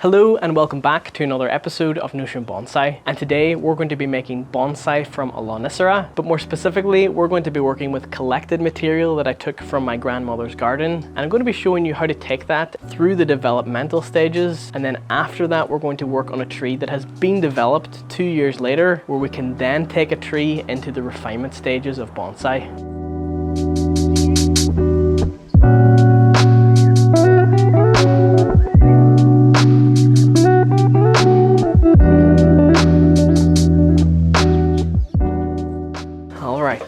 Hello and welcome back to another episode of Notion Bonsai, and today we're going to be making bonsai from a Lonicera, but more specifically we're going to be working with collected material that I took from my grandmother's garden, and I'm going to be showing you how to take that through the developmental stages, and then after that we're going to work on a tree that has been developed 2 years later, where we can then take a tree into the refinement stages of bonsai.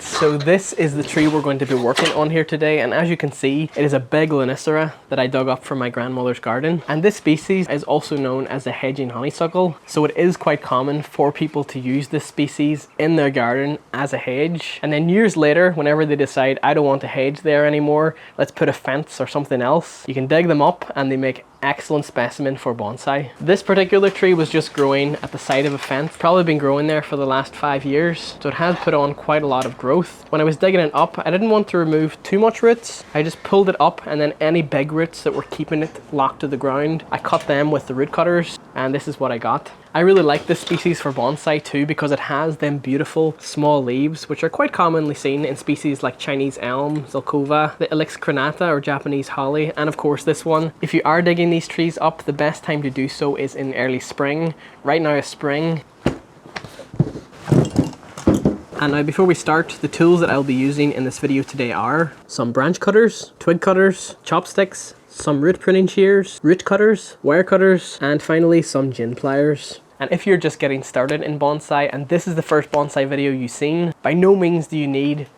So this is the tree we're going to be working on here today, and as you can see, it is a big Lonicera that I dug up from my grandmother's garden, and this species is also known as a Hedging Honeysuckle. So it is quite common for people to use this species in their garden as a hedge, and then years later, whenever they decide I don't want a hedge there anymore, let's put a fence or something else, you can dig them up and they make excellent specimen for bonsai. This particular tree was just growing at the side of a fence, probably been growing there for the last 5 years, so it has put on quite a lot of growth. When I was digging it up, I didn't want to remove too much roots. I just pulled it up, and then any big roots that were keeping it locked to the ground, I cut them with the root cutters, and this is what I got. I really like this species for bonsai too, because it has them beautiful small leaves, which are quite commonly seen in species like Chinese elm, Zelkova, the Ilex crenata or Japanese holly, and of course this one. If you are digging these trees up, the best time to do so is in early spring. Right now is spring. And now before we start, the tools that I'll be using in this video today are some branch cutters, twig cutters, chopsticks, some root pruning shears, root cutters, wire cutters, and finally some gin pliers. And if you're just getting started in bonsai and this is the first bonsai video you've seen, by no means do you need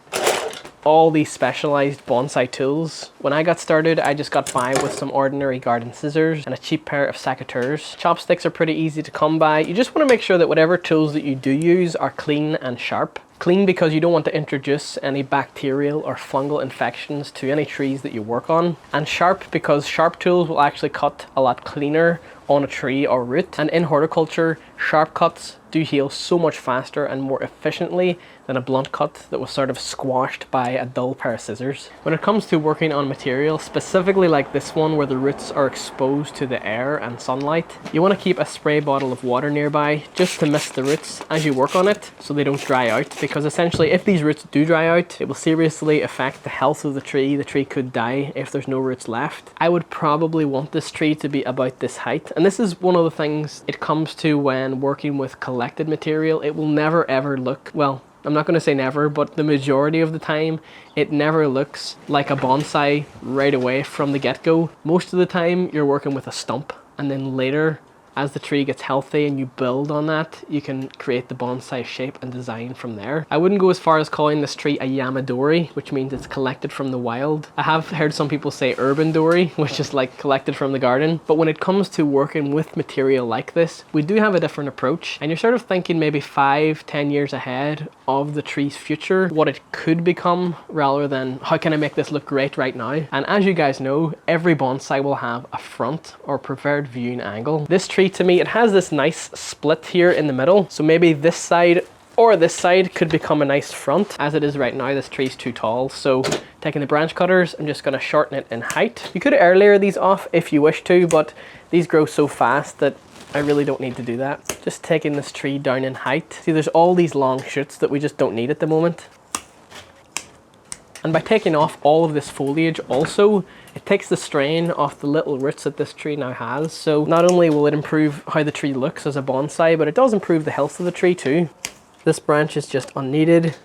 all these specialized bonsai tools. When I got started, I just got by with some ordinary garden scissors and a cheap pair of secateurs. Chopsticks are pretty easy to come by. You just want to make sure that whatever tools that you do use are clean and sharp. Clean because you don't want to introduce any bacterial or fungal infections to any trees that you work on. And sharp because sharp tools will actually cut a lot cleaner on a tree or root. And in horticulture, sharp cuts do heal so much faster and more efficiently than a blunt cut that was sort of squashed by a dull pair of scissors. When it comes to working on material, specifically like this one where the roots are exposed to the air and sunlight, you want to keep a spray bottle of water nearby just to mist the roots as you work on it so they don't dry out, because essentially if these roots do dry out, it will seriously affect the health of the tree. The tree could die if there's no roots left. I would probably want this tree to be about this height, and this is one of the things it comes to when working with collected material. It will never ever look, well, I'm not going to say never, but the majority of the time it never looks like a bonsai right away from the get-go. Most of the time you're working with a stump, and then later as the tree gets healthy and you build on that, you can create the bonsai shape and design from there. I wouldn't go as far as calling this tree a Yamadori, which means it's collected from the wild. I have heard some people say urban dori, which is like collected from the garden. But when it comes to working with material like this, we do have a different approach, and you're sort of thinking maybe 5-10 years ahead of the tree's future, what it could become, rather than how can I make this look great right now. And as you guys know, every bonsai will have a front or preferred viewing angle. This tree, to me, it has this nice split here in the middle, so maybe this side or this side could become a nice front. As it is right now, this tree's too tall, so taking the branch cutters, I'm just going to shorten it in height. You could air layer these off if you wish to, but these grow so fast that I really don't need to do that. Just taking this tree down in height. See, there's all these long shoots that we just don't need at the moment. And by taking off all of this foliage also, it takes the strain off the little roots that this tree now has. So not only will it improve how the tree looks as a bonsai, but it does improve the health of the tree too. This branch is just unneeded.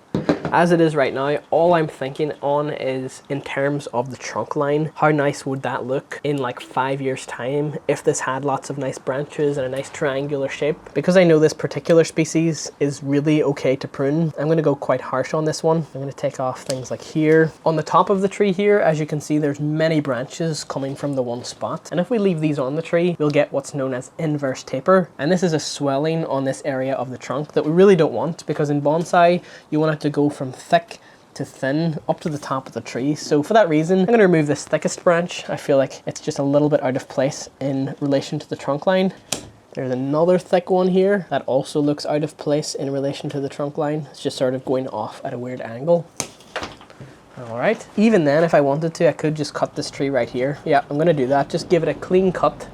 As it is right now, all I'm thinking on is in terms of the trunk line. How nice would that look in like 5 years time if this had lots of nice branches and a nice triangular shape? Because I know this particular species is really okay to prune, I'm going to go quite harsh on this one. I'm going to take off things like here. On the top of the tree here, as you can see, there's many branches coming from the one spot. And if we leave these on the tree, we'll get what's known as inverse taper. And this is a swelling on this area of the trunk that we really don't want, because in bonsai, you want it to go from thick to thin up to the top of the tree. So for that reason, I'm going to remove this thickest branch. I feel like it's just a little bit out of place in relation to the trunk line. There's another thick one here that also looks out of place in relation to the trunk line. It's just sort of going off at a weird angle. All right. Even then, if I wanted to, I could just cut this tree right here. Yeah, I'm going to do that. Just give it a clean cut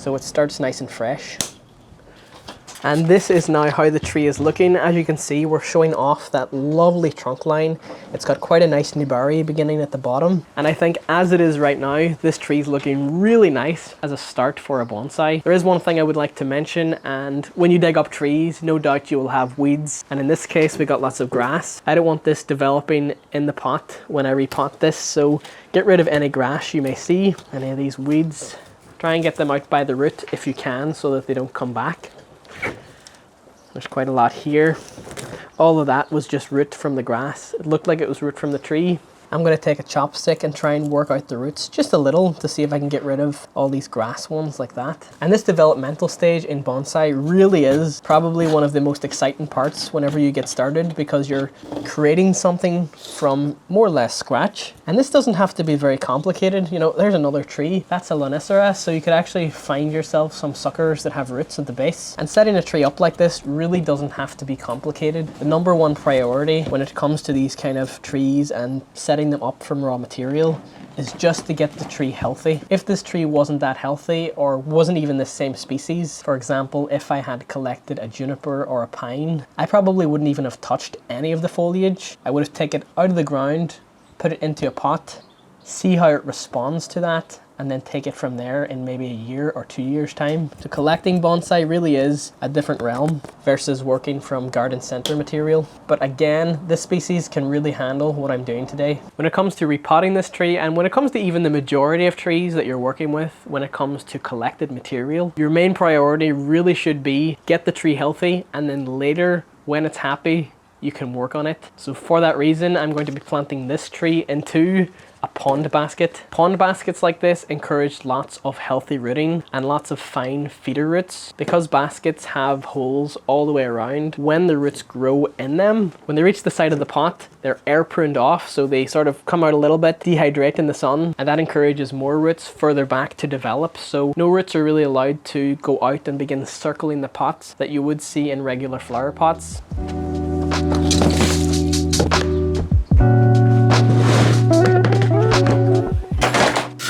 so it starts nice and fresh. And this is now how the tree is looking. As you can see, we're showing off that lovely trunk line. It's got quite a nice Nebari beginning at the bottom. And I think as it is right now, this tree is looking really nice as a start for a bonsai. There is one thing I would like to mention, and when you dig up trees, no doubt you will have weeds. And in this case, we got lots of grass. I don't want this developing in the pot when I repot this, so get rid of any grass you may see, any of these weeds. Try and get them out by the root if you can, so that they don't come back. There's quite a lot here. All of that was just root from the grass. It looked like it was root from the tree. I'm going to take a chopstick and try and work out the roots just a little to see if I can get rid of all these grass ones like that. And this developmental stage in bonsai really is probably one of the most exciting parts whenever you get started, because you're creating something from more or less scratch. And this doesn't have to be very complicated. You know, there's another tree. That's a Lonicera, so you could actually find yourself some suckers that have roots at the base. And setting a tree up like this really doesn't have to be complicated. The number one priority when it comes to these kind of trees and setting them up from raw material is just to get the tree healthy. If this tree wasn't that healthy, or wasn't even the same species, for example, if I had collected a juniper or a pine, I probably wouldn't even have touched any of the foliage. I would have taken it out of the ground, put it into a pot, see how it responds to that, and then take it from there in maybe a year or 2 years time. So collecting bonsai really is a different realm versus working from garden center material. But again, this species can really handle what I'm doing today. When it comes to repotting this tree, and when it comes to even the majority of trees that you're working with, when it comes to collected material, your main priority really should be get the tree healthy, and then later when it's happy, you can work on it. So for that reason, I'm going to be planting this tree into a pond basket. Pond baskets like this encourage lots of healthy rooting and lots of fine feeder roots. Because baskets have holes all the way around, when the roots grow in them, when they reach the side of the pot, they're air pruned off, so they sort of come out a little bit, dehydrate in the sun, and that encourages more roots further back to develop. So no roots are really allowed to go out and begin circling the pots that you would see in regular flower pots.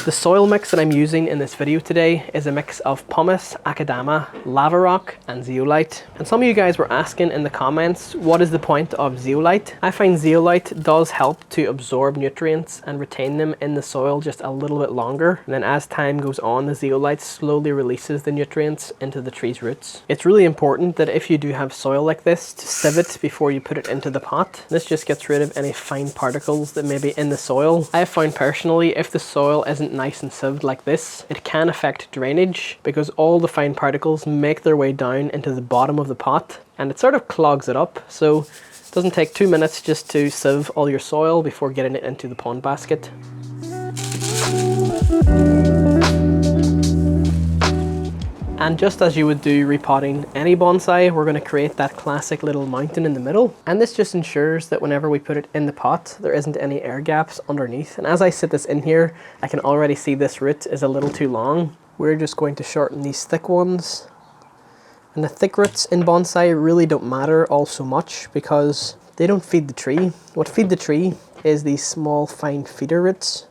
The soil mix that I'm using in this video today is a mix of pumice, akadama, lava rock, and zeolite. And some of you guys were asking in the comments, what is the point of zeolite? I find zeolite does help to absorb nutrients and retain them in the soil just a little bit longer. And then as time goes on, the zeolite slowly releases the nutrients into the tree's roots. It's really important that if you do have soil like this, to sieve it before you put it into the pot. This just gets rid of any fine particles that may be in the soil. I have found personally, if the soil isn't nice and sieved like this, it can affect drainage, because all the fine particles make their way down into the bottom of the pot and it sort of clogs it up. So it doesn't take 2 minutes just to sieve all your soil before getting it into the pond basket. And just as you would do repotting any bonsai, we're going to create that classic little mountain in the middle. And this just ensures that whenever we put it in the pot, there isn't any air gaps underneath. And as I sit this in here, I can already see this root is a little too long. We're just going to shorten these thick ones. And the thick roots in bonsai really don't matter all so much, because they don't feed the tree. What feed the tree is these small fine feeder roots.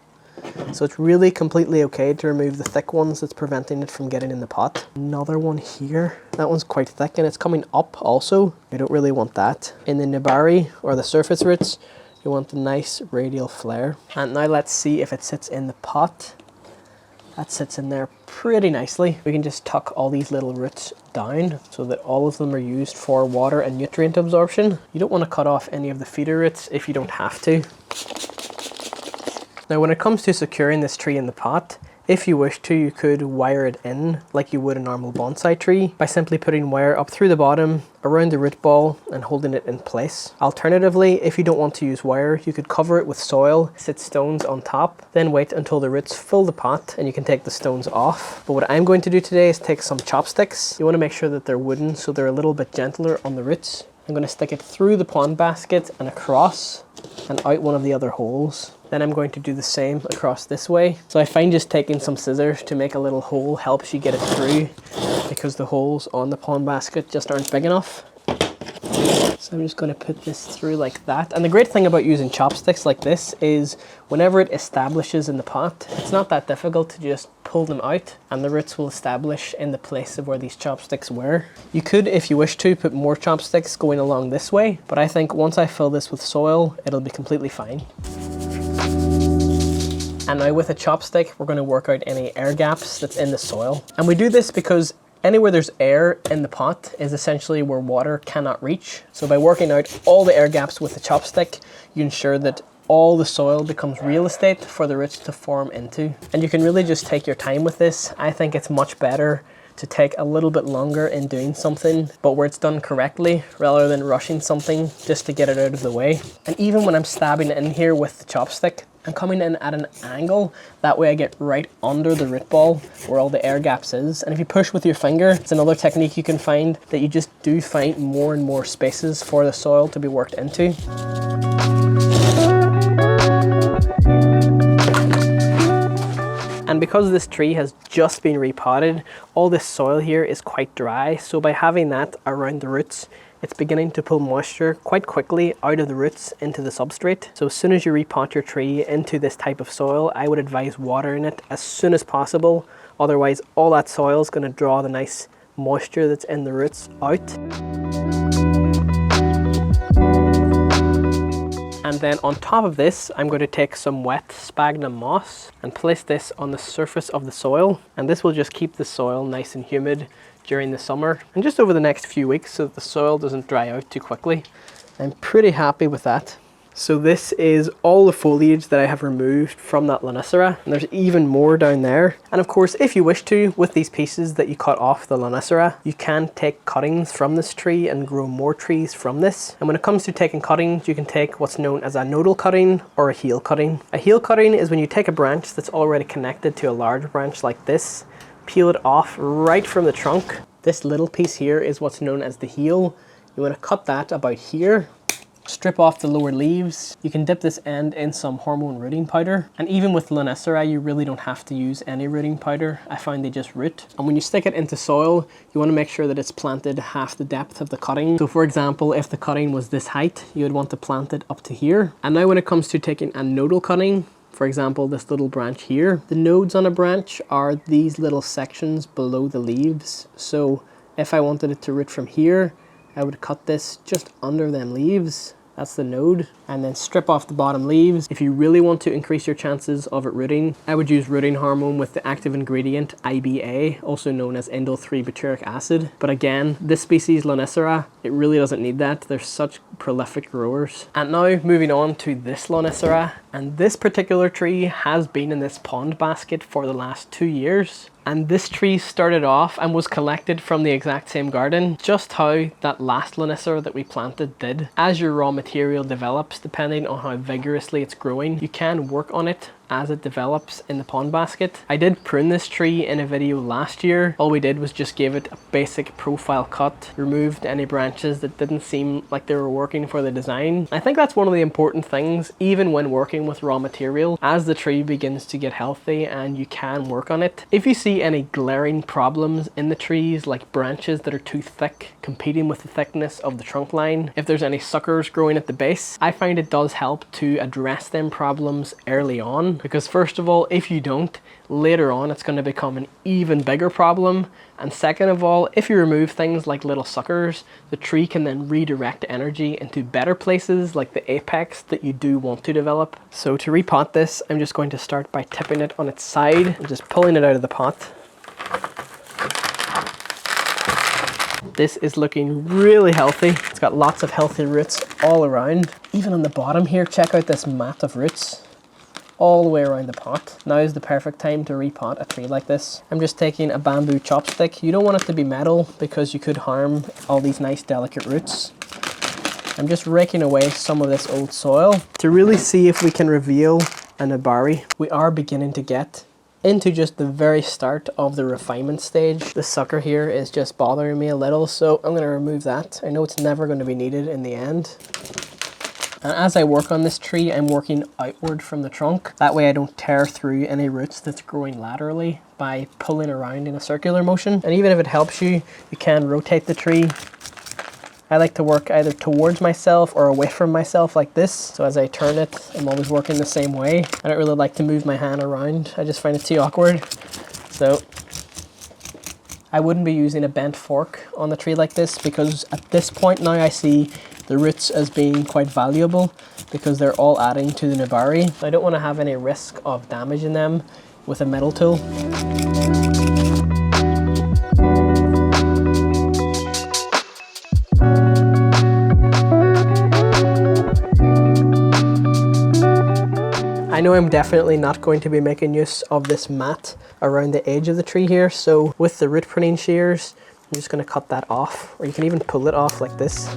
So it's really completely okay to remove the thick ones that's preventing it from getting in the pot. Another one here. That one's quite thick and it's coming up also. You don't really want that. In the Nebari, or the surface roots, you want the nice radial flare. And now let's see if it sits in the pot. That sits in there pretty nicely. We can just tuck all these little roots down so that all of them are used for water and nutrient absorption. You don't want to cut off any of the feeder roots if you don't have to. Now when it comes to securing this tree in the pot, if you wish to, you could wire it in like you would a normal bonsai tree by simply putting wire up through the bottom, around the root ball, and holding it in place. Alternatively, if you don't want to use wire, you could cover it with soil, sit stones on top, then wait until the roots fill the pot and you can take the stones off. But what I'm going to do today is take some chopsticks. You want to make sure that they're wooden so they're a little bit gentler on the roots. I'm going to stick it through the pond basket and across and out one of the other holes. Then I'm going to do the same across this way. So I find just taking some scissors to make a little hole helps you get it through, because the holes on the pond basket just aren't big enough. So I'm just going to put this through like that. And the great thing about using chopsticks like this is whenever it establishes in the pot, it's not that difficult to just pull them out and the roots will establish in the place of where these chopsticks were. You could, if you wish to, put more chopsticks going along this way, but I think once I fill this with soil, it'll be completely fine. And now with a chopstick, we're going to work out any air gaps that's in the soil. And we do this because anywhere there's air in the pot is essentially where water cannot reach. So by working out all the air gaps with the chopstick, you ensure that all the soil becomes real estate for the roots to form into. And you can really just take your time with this. I think it's much better to take a little bit longer in doing something, but where it's done correctly rather than rushing something just to get it out of the way. And even when I'm stabbing in here with the chopstick, I'm coming in at an angle, that way I get right under the root ball where all the air gaps is. And if you push with your finger, it's another technique you can find that you just do find more and more spaces for the soil to be worked into. And because this tree has just been repotted, all this soil here is quite dry. So by having that around the roots, it's beginning to pull moisture quite quickly out of the roots into the substrate. So as soon as you repot your tree into this type of soil, I would advise watering it as soon as possible. Otherwise, all that soil is going to draw the nice moisture that's in the roots out. And then on top of this, I'm going to take some wet sphagnum moss and place this on the surface of the soil. And this will just keep the soil nice and humid during the summer and just over the next few weeks so that the soil doesn't dry out too quickly. I'm pretty happy with that. So this is all the foliage that I have removed from that Lonicera, and there's even more down there. And of course, if you wish to, with these pieces that you cut off the Lonicera, you can take cuttings from this tree and grow more trees from this. And when it comes to taking cuttings, you can take what's known as a nodal cutting or a heel cutting. A heel cutting is when you take a branch that's already connected to a large branch like this, peel it off right from the trunk. This little piece here is what's known as the heel. You want to cut that about here. Strip off the lower leaves. You can dip this end in some hormone rooting powder. And even with Lonicera, you really don't have to use any rooting powder. I find they just root. And when you stick it into soil, you want to make sure that it's planted half the depth of the cutting. So for example, if the cutting was this height, you would want to plant it up to here. And now when it comes to taking a nodal cutting, for example, this little branch here, the nodes on a branch are these little sections below the leaves. So if I wanted it to root from here, I would cut this just under them leaves. That's the node. And then strip off the bottom leaves. If you really want to increase your chances of it rooting, I would use rooting hormone with the active ingredient IBA, also known as indole 3-butyric acid. But again, this species Lonicera, it really doesn't need that. They're such prolific growers. And now moving on to this Lonicera. And this particular tree has been in this pond basket for the last 2 years. And this tree started off and was collected from the exact same garden, just how that last Lonicera that we planted did. As your raw material develops, depending on how vigorously it's growing, you can work on it as it develops in the pond basket. I did prune this tree in a video last year. All we did was just give it a basic profile cut, removed any branches that didn't seem like they were working for the design. I think that's one of the important things, even when working with raw material, as the tree begins to get healthy and you can work on it. If you see any glaring problems in the trees, like branches that are too thick, competing with the thickness of the trunk line, if there's any suckers growing at the base, I find it does help to address them problems early on. Because first of all, if you don't, later on it's going to become an even bigger problem. And second of all, if you remove things like little suckers, the tree can then redirect energy into better places like the apex that you do want to develop. So to repot this, I'm just going to start by tipping it on its side and just pulling it out of the pot. This is looking really healthy. It's got lots of healthy roots all around. Even on the bottom here, check out this mat of roots all the way around the pot. Now is the perfect time to repot a tree like this. I'm just taking a bamboo chopstick. You don't want it to be metal because you could harm all these nice delicate roots. I'm just raking away some of this old soil to really see if we can reveal a Nebari. We are beginning to get into just the very start of the refinement stage. The sucker here is just bothering me a little, so I'm going to remove that. I know it's never going to be needed in the end. And as I work on this tree, I'm working outward from the trunk. That way I don't tear through any roots that's growing laterally by pulling around in a circular motion. And even if it helps you, you can rotate the tree I like to work either towards myself or away from myself like this. So as I turn it, I'm always working the same way. I don't really like to move my hand around. I just find it too awkward. So I wouldn't be using a bent fork on the tree like this, because at this point now I see the roots as being quite valuable because they're all adding to the Nebari. I don't want to have any risk of damaging them with a metal tool. I know I'm definitely not going to be making use of this mat around the edge of the tree here, so with the root pruning shears, I'm just going to cut that off, or you can even pull it off like this.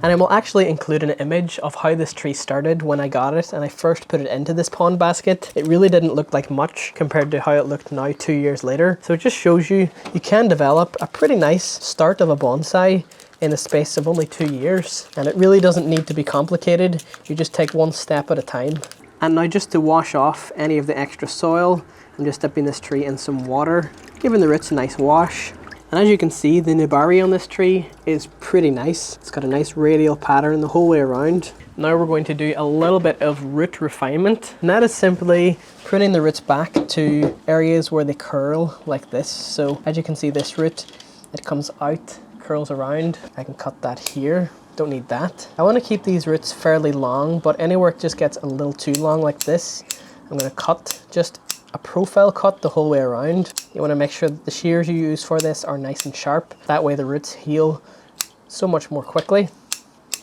And I will actually include an image of how this tree started when I got it and I first put it into this pond basket. It really didn't look like much compared to how it looked now 2 years later. So it just shows you can develop a pretty nice start of a bonsai in the space of only 2 years. And it really doesn't need to be complicated. You just take one step at a time. And now just to wash off any of the extra soil, I'm just dipping this tree in some water, giving the roots a nice wash. And as you can see, the Nebari on this tree is pretty nice. It's got a nice radial pattern the whole way around. Now we're going to do a little bit of root refinement. And that is simply pruning the roots back to areas where they curl like this. So as you can see, this root, it comes out, curls around. I can cut that here. Don't need that. I want to keep these roots fairly long, but anywhere it just gets a little too long like this, I'm going to cut just a profile cut the whole way around. You want to make sure that the shears you use for this are nice and sharp. That way the roots heal so much more quickly.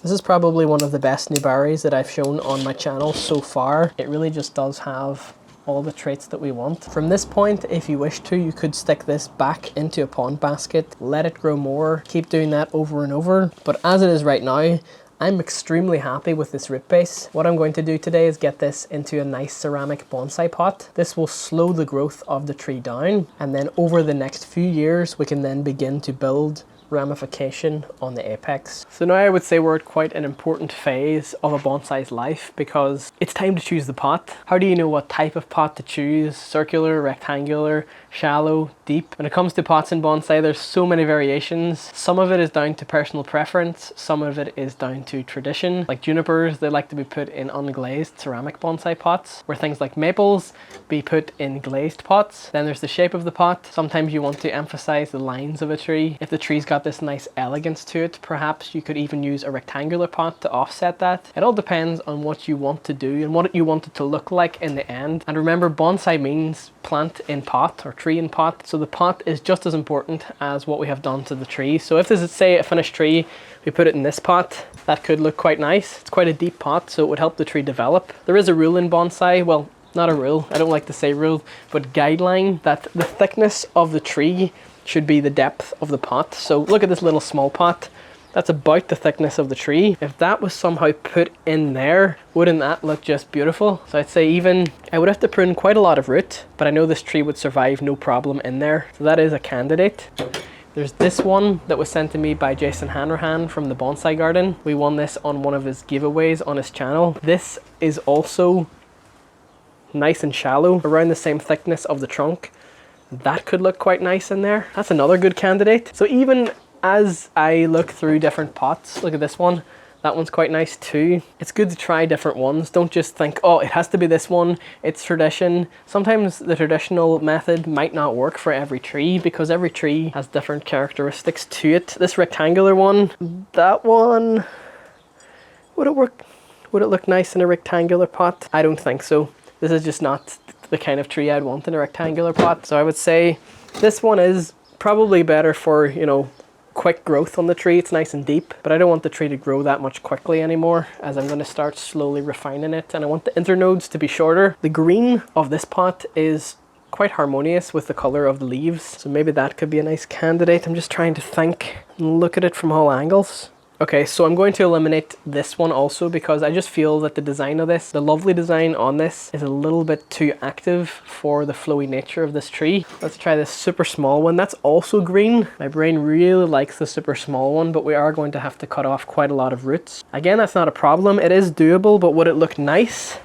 This is probably one of the best Nebaris that I've shown on my channel so far. It really just does have all the traits that we want. From this point, if you wish to, you could stick this back into a pond basket, let it grow more, keep doing that over and over. But as it is right now, I'm extremely happy with this root base. What I'm going to do today is get this into a nice ceramic bonsai pot. This will slow the growth of the tree down, and then over the next few years we can then begin to build ramification on the apex. So now I would say we're at quite an important phase of a bonsai's life, because it's time to choose the pot. How do you know what type of pot to choose? Circular, rectangular, shallow, deep? When it comes to pots in bonsai, there's so many variations. Some of it is down to personal preference, some of it is down to tradition. Like junipers, they like to be put in unglazed ceramic bonsai pots, where things like maples be put in glazed pots. Then there's the shape of the pot. Sometimes you want to emphasize the lines of a tree. If the tree's got this nice elegance to it, perhaps you could even use a rectangular pot to offset that. It all depends on what you want to do and what you want it to look like in the end. And remember, bonsai means plant in pot or tree in pot, so the pot is just as important as what we have done to the tree. So if this is, say, a finished tree, we put it in this pot, that could look quite nice. It's quite a deep pot, so it would help the tree develop. There is a rule in bonsai, well, not a rule, I don't like to say rule, but guideline, that the thickness of the tree should be the depth of the pot. So look at this little small pot. That's about the thickness of the tree. If that was somehow put in there, wouldn't that look just beautiful? So I'd say even, I would have to prune quite a lot of root, but I know this tree would survive no problem in there. So that is a candidate. There's this one that was sent to me by Jason Hanrahan from the Bonsai Garden. We won this on one of his giveaways on his channel. This is also nice and shallow, around the same thickness of the trunk. That could look quite nice in there. That's another good candidate. So even as I look through different pots, look at this one. That one's quite nice too. It's good to try different ones. Don't just think, oh, it has to be this one, it's tradition. Sometimes the traditional method might not work for every tree, because every tree has different characteristics to it. This rectangular one, that one, would it work? Would it look nice in a rectangular pot? I don't think so. This is just not the kind of tree I'd want in a rectangular pot. So I would say this one is probably better for, you know, quick growth on the tree. It's nice and deep, but I don't want the tree to grow that much quickly anymore, as I'm going to start slowly refining it, and I want the internodes to be shorter. The green of this pot is quite harmonious with the color of the leaves, so maybe that could be a nice candidate. I'm just trying to think and look at it from all angles. Okay, so I'm going to eliminate this one also, because I just feel that the design of this, the lovely design on this, is a little bit too active for the flowy nature of this tree. Let's try this super small one. That's also green. My brain really likes the super small one, but we are going to have to cut off quite a lot of roots. Again, that's not a problem. It is doable, but would it look nice?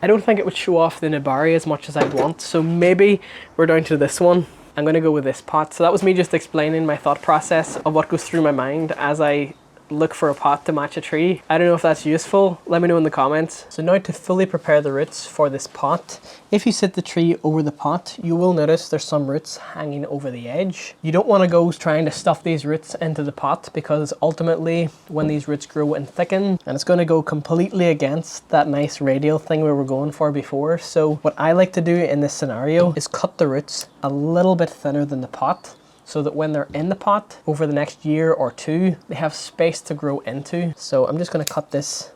I don't think it would show off the Nebari as much as I'd want, so maybe we're down to this one. I'm going to go with this pot. So that was me just explaining my thought process of what goes through my mind as I look for a pot to match a tree. I don't know if that's useful. Let me know in the comments. So now to fully prepare the roots for this pot, if you sit the tree over the pot, you will notice there's some roots hanging over the edge. You don't want to go trying to stuff these roots into the pot, because ultimately when these roots grow and thicken, and it's going to go completely against that nice radial thing we were going for before. So what I like to do in this scenario is cut the roots a little bit thinner than the pot, so that when they're in the pot over the next year or two, they have space to grow into. So I'm just going to cut this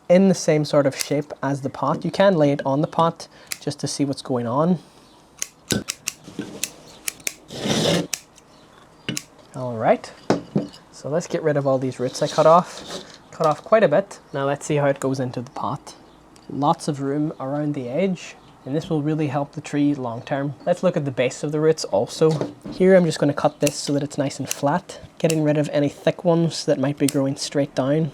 in the same sort of shape as the pot. You can lay it on the pot just to see what's going on. All right, so let's get rid of all these roots I cut off. Cut off quite a bit. Now let's see how it goes into the pot. Lots of room around the edge, and this will really help the tree long term. Let's look at the base of the roots also. Here I'm just going to cut this so that it's nice and flat, getting rid of any thick ones that might be growing straight down.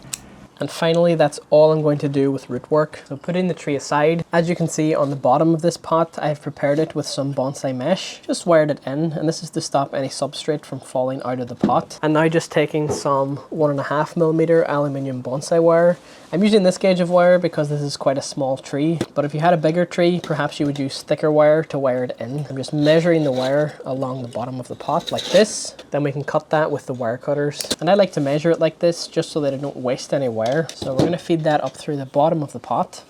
And finally, that's all I'm going to do with root work. So putting the tree aside, as you can see on the bottom of this pot, I've prepared it with some bonsai mesh, just wired it in, and this is to stop any substrate from falling out of the pot. And now just taking some 1.5mm aluminium bonsai wire. I'm using this gauge of wire because this is quite a small tree, but if you had a bigger tree, perhaps you would use thicker wire to wire it in. I'm just measuring the wire along the bottom of the pot like this. Then we can cut that with the wire cutters. And I like to measure it like this just so that I don't waste any wire. So we're going to feed that up through the bottom of the pot.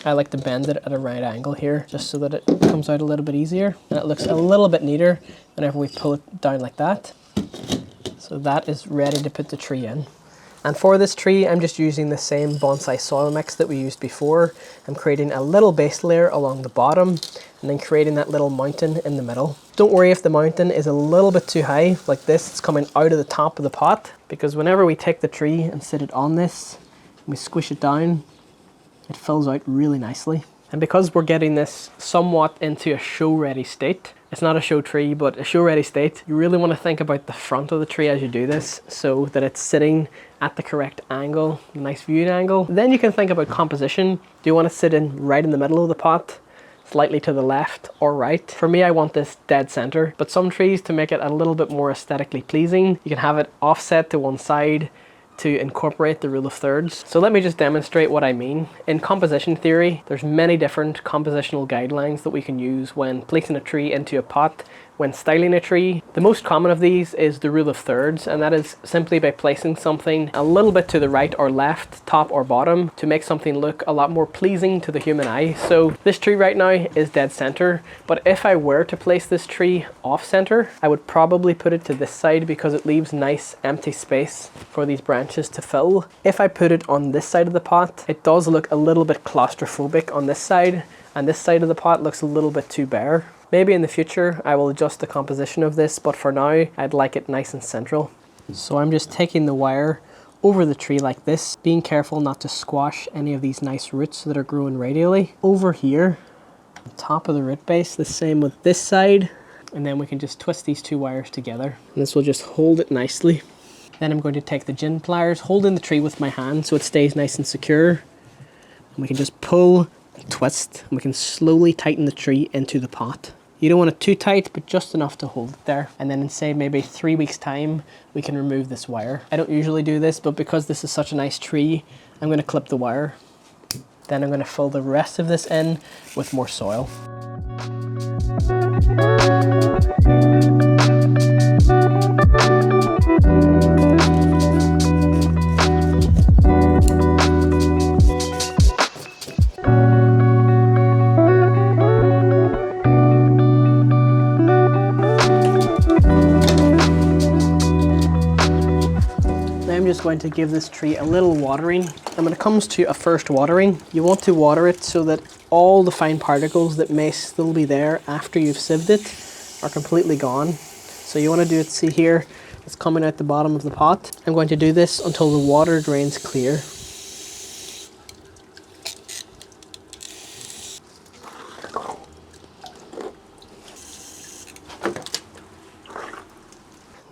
I like to bend it at a right angle here just so that it comes out a little bit easier and it looks a little bit neater whenever we pull it down like that. So that is ready to put the tree in. And for this tree, I'm just using the same bonsai soil mix that we used before. I'm creating a little base layer along the bottom and then creating that little mountain in the middle. Don't worry if the mountain is a little bit too high, like this, it's coming out of the top of the pot, because whenever we take the tree and sit it on this, and we squish it down, it fills out really nicely. And because we're getting this somewhat into a show-ready state, it's not a show tree, but a show-ready state, you really want to think about the front of the tree as you do this, so that it's sitting at the correct angle, nice viewing angle. Then you can think about composition. Do you want to sit in right in the middle of the pot, slightly to the left or right? For me, I want this dead center, but some trees, to make it a little bit more aesthetically pleasing, you can have it offset to one side to incorporate the rule of thirds. So let me just demonstrate what I mean. In composition theory, there's many different compositional guidelines that we can use when placing a tree into a pot, when styling a tree. The most common of these is the rule of thirds, and that is simply by placing something a little bit to the right or left, top or bottom, to make something look a lot more pleasing to the human eye. So this tree right now is dead center, but if I were to place this tree off center, I would probably put it to this side because it leaves nice empty space for these branches to fill. If I put it on this side of the pot, it does look a little bit claustrophobic on this side, and this side of the pot looks a little bit too bare. Maybe in the future I will adjust the composition of this, but for now I'd like it nice and central. So I'm just taking the wire over the tree like this, being careful not to squash any of these nice roots that are growing radially. Over here, on top of the root base, the same with this side, and then we can just twist these two wires together. And this will just hold it nicely. Then I'm going to take the gin pliers, holding the tree with my hand so it stays nice and secure. And we can just pull and twist, and we can slowly tighten the tree into the pot. You don't want it too tight, but just enough to hold it there. And then in, say, maybe 3 weeks time, we can remove this wire. I don't usually do this, but because this is such a nice tree, I'm going to clip the wire. Then I'm going to fill the rest of this in with more soil. Just going to give this tree a little watering. And when it comes to a first watering, you want to water it so that all the fine particles that may still be there after you've sieved it are completely gone. So you want to do it, see here, it's coming out the bottom of the pot. I'm going to do this until the water drains clear.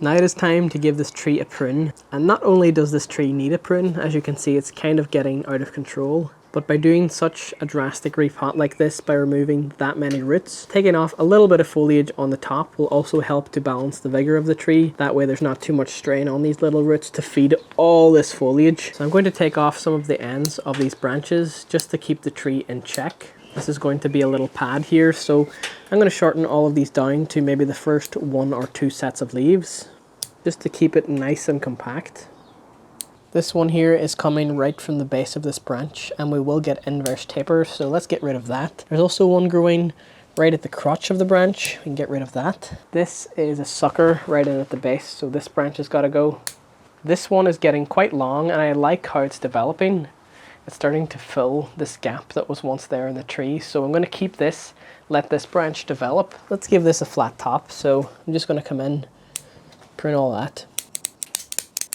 Now it is time to give this tree a prune. And not only does this tree need a prune, as you can see it's kind of getting out of control, But by doing such a drastic repot like this, by removing that many roots, taking off a little bit of foliage on the top will also help to balance the vigor of the tree. That way there's not too much strain on these little roots to feed all this foliage. So I'm going to take off some of the ends of these branches just to keep the tree in check. This is going to be a little pad here, so I'm going to shorten all of these down to maybe the first 1 or 2 sets of leaves, just to keep it nice and compact. This one here is coming right from the base of this branch, and we will get inverse taper, so let's get rid of that. There's also one growing right at the crotch of the branch. We can get rid of that. This is a sucker right in at the base, so this branch has got to go. This one is getting quite long, and I like how it's developing. It's starting to fill this gap that was once there in the tree, so I'm going to keep this, let this branch develop. Let's give this a flat top, so I'm just going to come in, prune all that.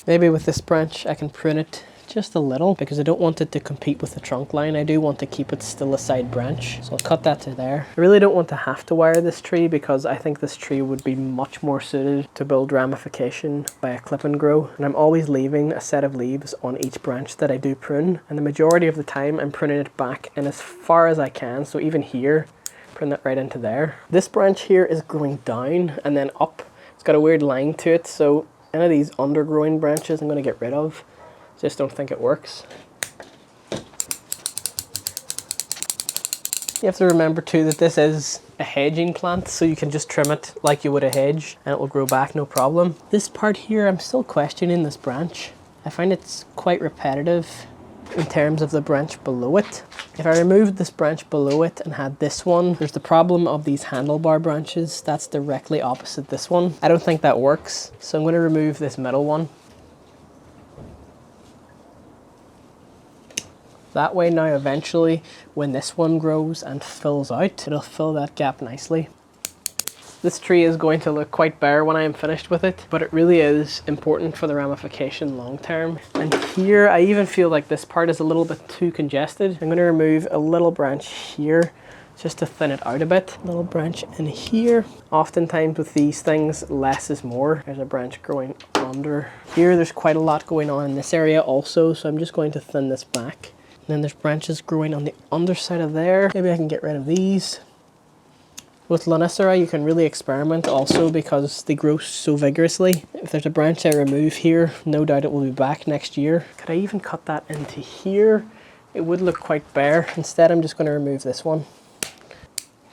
Maybe with this branch I can prune it just a little because I don't want it to compete with the trunk line. I do want to keep it still a side branch, so I'll cut that to there. I really don't want to have to wire this tree because I think this tree would be much more suited to build ramification by a clip and grow, and I'm always leaving a set of leaves on each branch that I do prune, and the majority of the time I'm pruning it back in as far as I can, so even here, prune that right into there. This branch here is growing down and then up. It's got a weird line to it, so any of these undergrowing branches I'm going to get rid of. Just don't think it works. You have to remember too that this is a hedging plant, so you can just trim it like you would a hedge and it will grow back no problem. This part here, I'm still questioning this branch. I find it's quite repetitive in terms of the branch below it. If I removed this branch below it and had this one, there's the problem of these handlebar branches. That's directly opposite this one. I don't think that works, so I'm going to remove this middle one. That way now eventually when this one grows and fills out, it'll fill that gap nicely. This tree is going to look quite bare when I am finished with it, but it really is important for the ramification long term. And here I even feel like this part is a little bit too congested. I'm going to remove a little branch here just to thin it out a bit. A little branch in here. Oftentimes with these things, less is more. There's a branch growing under. Here there's quite a lot going on in this area also, so I'm just going to thin this back. And then there's branches growing on the underside of there. Maybe I can get rid of these. With Lonicera, you can really experiment also because they grow so vigorously. If there's a branch I remove here, no doubt it will be back next year. Could I even cut that into here? It would look quite bare. Instead, I'm just going to remove this one.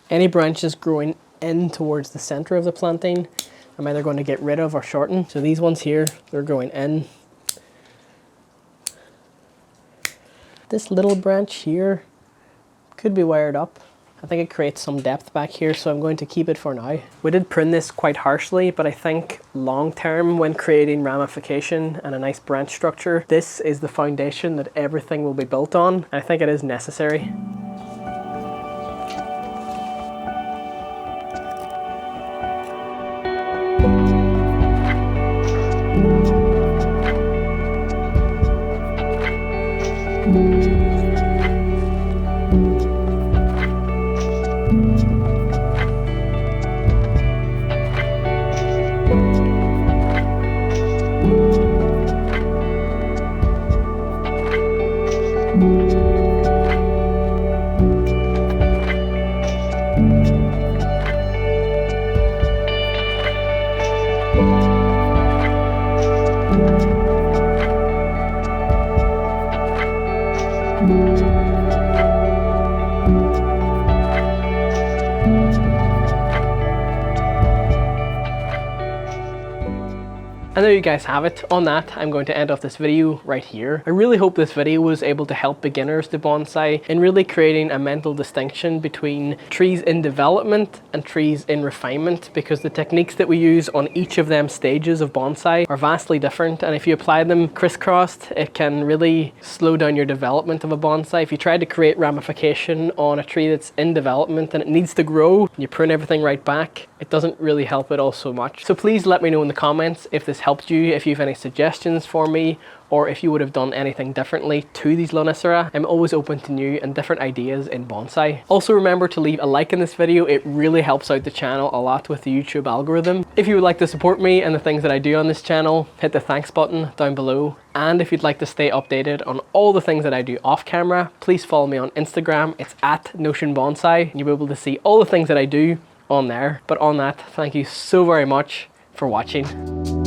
Any branches growing in towards the center of the planting, I'm either going to get rid of or shorten. So these ones here, they're growing in. This little branch here could be wired up. I think it creates some depth back here, so I'm going to keep it for now. We did prune this quite harshly, but I think long term when creating ramification and a nice branch structure, this is the foundation that everything will be built on. I think it is necessary. And there you guys have it. On that, I'm going to end off this video right here. I really hope this video was able to help beginners to bonsai in really creating a mental distinction between trees in development and trees in refinement, because the techniques that we use on each of them stages of bonsai are vastly different, and if you apply them crisscrossed, it can really slow down your development of a bonsai. If you try to create ramification on a tree that's in development and it needs to grow, you prune everything right back, it doesn't really help it all so much. So please let me know in the comments if this helped you, if you have any suggestions for me, or if you would have done anything differently to these Lonicera. I'm always open to new and different ideas in bonsai. Also remember to leave a like in this video. It really helps out the channel a lot with the YouTube algorithm. If you would like to support me and the things that I do on this channel, hit the thanks button down below. And if you'd like to stay updated on all the things that I do off camera, please follow me on Instagram. It's at Notion Bonsai. You'll be able to see all the things that I do on there. But on that, thank you so very much for watching.